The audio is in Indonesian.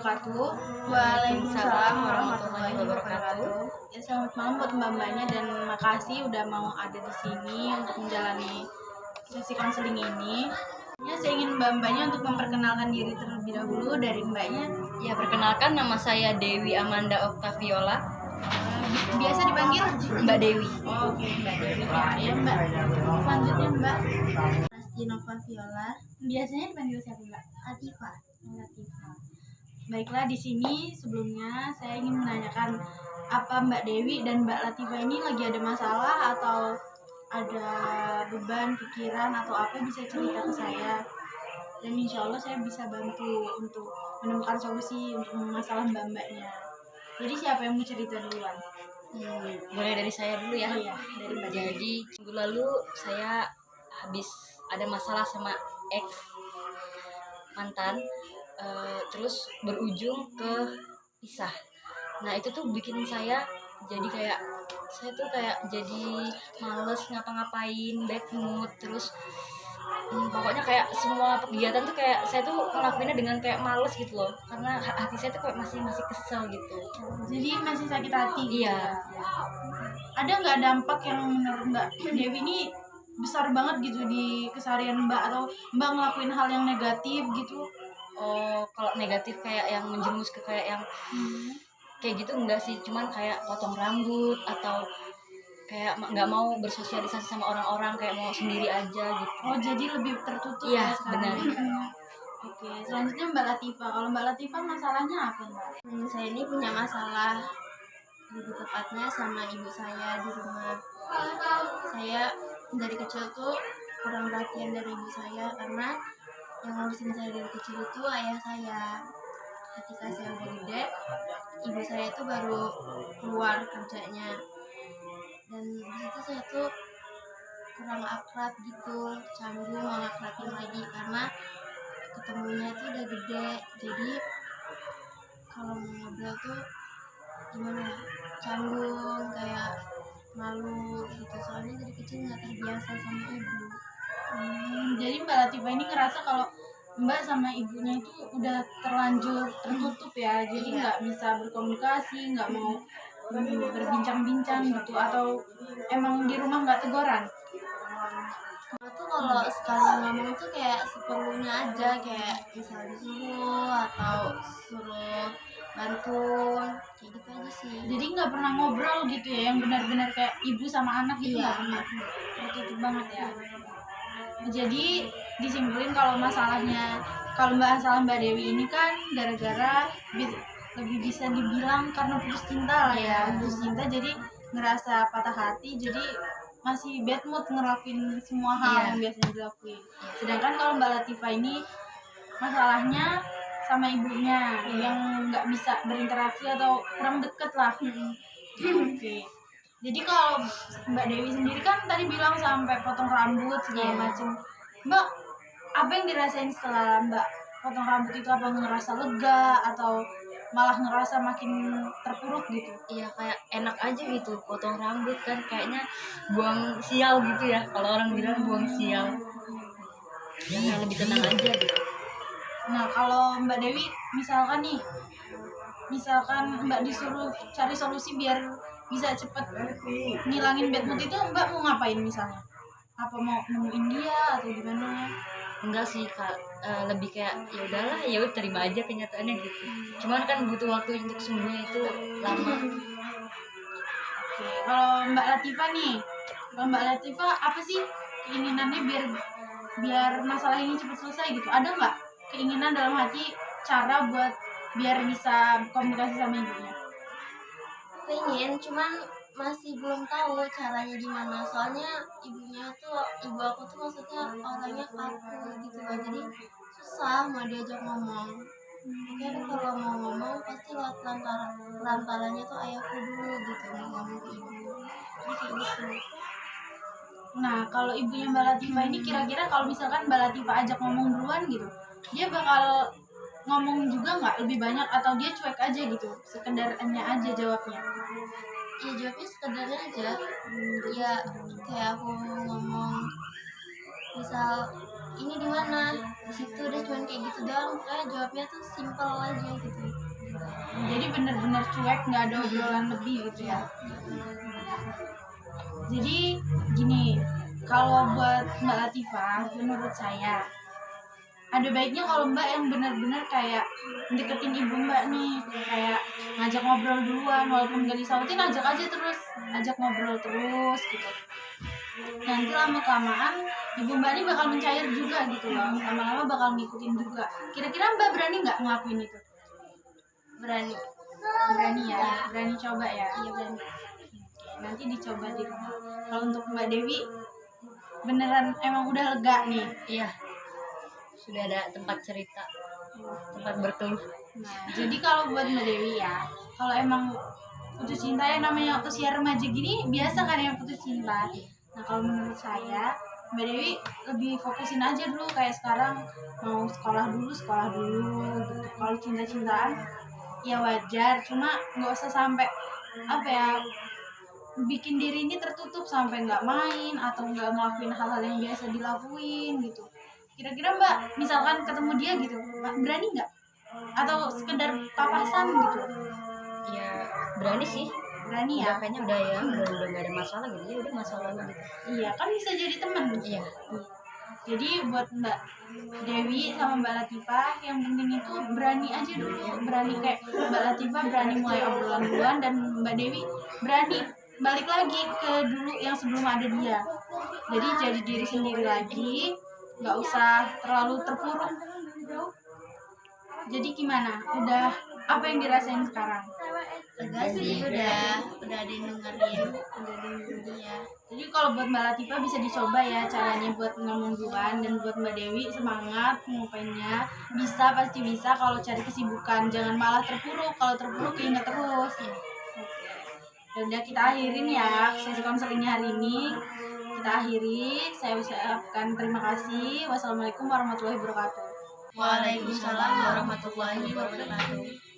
wabarakatuh. Waalaikumsalam warahmatullahi wabarakatuh. Ya, selamat malam buat mbak-mbaknya dan makasih udah mau ada di sini untuk menjalani sesi konseling ini. Ya, saya ingin mbak-mbaknya untuk memperkenalkan diri terlebih dahulu dari mbaknya. Ya, perkenalkan, nama saya Dewi Amanda Oktaviola. Biasa dipanggil Mbak Dewi. Oh, oke, Mbak Dewi. Ya, Mbak. Selanjutnya Mbak Rastinova Viola. Biasanya dipanggil siapa, Mbak? Latifah. Latifah. Baiklah, di sini sebelumnya saya ingin menanyakan apa Mbak Dewi dan Mbak Latifah ini lagi ada masalah atau ada beban pikiran atau apa, bisa cerita ke saya dan insya Allah saya bisa bantu untuk menemukan solusi untuk masalah mbak-mbaknya. Jadi siapa yang mau cerita duluan? Boleh dari saya dulu ya. Iya, dari Mbak Dewi. Jadi minggu lalu saya habis ada masalah sama ex mantan, terus berujung ke pisah. Nah itu tuh bikin saya jadi kayak jadi males ngapa-ngapain, bad mood, terus pokoknya kayak semua kegiatan tuh kayak saya tuh ngelakuinnya dengan kayak males gitu loh, karena hati saya tuh kayak masih kesel gitu. Jadi masih sakit hati gitu. Iya. Ada nggak dampak yang menurut Mbak Dewi ini besar banget gitu di keseharian Mbak, atau Mbak ngelakuin hal yang negatif gitu? Oh, kalau negatif kayak yang menjerumus ke kayak yang kayak gitu enggak sih, cuman kayak potong rambut atau kayak nggak mau bersosialisasi sama orang-orang, kayak mau sendiri aja gitu. Oh, jadi lebih tertutup. Iya, ya sekarang. benar. Oke, selanjutnya Mbak Latifah. Kalau Mbak Latifah masalahnya apa, Mbak? Saya ini punya masalah, lebih tepatnya sama ibu saya di rumah. Saya dari kecil tuh kurang perhatian dari ibu saya, karena yang ngurusin saya dari kecil itu ayah saya. Ketika saya udah gede, ibu saya itu baru keluar kerjanya, dan disitu saya tuh kurang akrab gitu, canggung mau ngakrabin lagi karena ketemunya tuh udah gede. Jadi kalau mau ngobrol tuh gimana ya, canggung, kayak malu gitu, soalnya dari kecil nggak terbiasa sama ibu. Jadi Mbak Latifah ini ngerasa kalau Mbak sama ibunya itu udah terlanjur tertutup ya, jadi nggak bisa berkomunikasi, nggak mau berbincang-bincang gitu, atau emang di rumah nggak teguran? Kalau sekali ngomong tuh kayak seperlunya aja, kayak misal disuruh atau suruh bantu, kayak gitu aja sih. Jadi nggak pernah ngobrol gitu ya, yang benar-benar kayak ibu sama anak gitu? Iya. Nggak pernah, tertutup banget ya. Jadi disimpulin kalau masalah Mbak Dewi ini kan gara-gara lebih bisa dibilang karena putus cinta lah ya. Putus cinta jadi ngerasa patah hati, jadi masih bad mood ngelakuin semua hal yang biasanya dilakuin. Sedangkan kalau Mbak Latifah ini masalahnya sama ibunya yang nggak bisa berinteraksi atau kurang deket lah. Oke. Jadi kalau Mbak Dewi sendiri kan tadi bilang sampai potong rambut segala macam. Mbak, apa yang dirasain setelah Mbak potong rambut itu? Apa ngerasa lega atau malah ngerasa makin terpuruk gitu? Iya, kayak enak aja gitu potong rambut, kan kayaknya buang sial gitu ya, kalau orang bilang buang sial, yang lebih tenang aja gitu. Nah, kalau Mbak Dewi misalkan Mbak disuruh cari solusi biar bisa cepet ngilangin bad mood itu, Mbak mau ngapain misalnya? Apa mau nemuin dia atau gimana? Enggak sih Kak, lebih kayak ya udahlah, ya udah terima aja kenyataannya gitu. Cuman kan butuh waktu untuk sembuhnya itu lama. Oke, kalau Mbak Latifah apa sih keinginannya biar masalah ini cepat selesai gitu? Ada nggak keinginan dalam hati cara buat biar bisa komunikasi sama ibunya? Pengen, cuman masih belum tahu caranya gimana, soalnya ibu aku tuh maksudnya orangnya kaku gitu loh, jadi susah mau diajak ngomong. Mungkin kalau mau ngomong pasti lewat lantarannya tuh ayahku dulu gitu, mau ngomong ke ibu, jadi kayak gitu. Nah, kalau ibunya Mbak Latifah ini kira-kira kalau misalkan Mbak Latifah ajak ngomong duluan gitu, dia bakal ngomong juga nggak lebih banyak, atau dia cuek aja gitu, sekedarnya aja jawabnya? Ya jawabnya sekedarnya aja. Ya kayak aku ngomong misal ini di mana, di situ. Dia cuma kayak gitu doang, kayak jawabnya tuh simple aja gitu. Jadi bener-bener cuek, nggak ada obrolan lebih gitu ya. Jadi gini, kalau buat Mbak Latifah, menurut saya ada baiknya kalau Mbak yang benar-benar kayak deketin ibu Mbak nih, kayak ngajak ngobrol duluan, walaupun gak disautin, ajak aja terus, ajak ngobrol terus gitu. Nanti lama-kelamaan ibu Mbak ini bakal mencair juga gitu loh, lama-lama bakal ngikutin juga. Kira-kira Mbak berani nggak ngelakuin itu? Berani. Berani ya, berani coba ya. Iya berani. Nanti dicoba di rumah. Kalau untuk Mbak Dewi beneran emang udah lega nih. Iya, sudah ada tempat cerita, tempat berkeluh. Nah, jadi kalau buat Mbak Dewi ya, kalau emang putus cinta ya, namanya usia remaja gini biasa kan yang putus cinta. Nah kalau menurut saya Mbak Dewi lebih fokusin aja dulu, kayak sekarang mau sekolah dulu gitu. Kalau cinta-cintaan ya wajar, cuma nggak usah sampai apa ya, bikin diri ini tertutup sampai nggak main atau nggak ngelakuin hal-hal yang biasa dilakuin gitu. Kira-kira Mbak misalkan ketemu dia gitu, Mbak berani nggak? Atau sekedar papasan gitu? Ya berani sih. Berani Udah ya? kayaknya udah ya, udah nggak ada masalah gitu ya, udah masalah lalu gitu. Iya kan bisa jadi teman. Iya. Jadi buat Mbak Dewi sama Mbak Latifah yang penting itu berani aja dulu, berani kayak Mbak Latifah berani mulai obrolan duluan, dan Mbak Dewi berani balik lagi ke dulu yang sebelum ada dia. Jadi jadi diri sendiri lagi, nggak usah terlalu terpuruk. Jadi gimana? Udah apa yang dirasain sekarang? Lega sih, udah ada yang dengerin, udah ada yang dengerin dia. Jadi kalau buat Mbak Latifah bisa dicoba ya caranya buat ngomong duluan, dan buat Mbak Dewi semangat ngupainnya, bisa, pasti bisa kalau cari kesibukan, jangan malah terpuruk. Kalau terpuruk ingat terus. Dan udah kita akhirin ya sesi konselingnya hari ini. Kita akhiri, saya ucapkan terima kasih. Wassalamualaikum warahmatullahi wabarakatuh. Waalaikumsalam warahmatullahi wabarakatuh.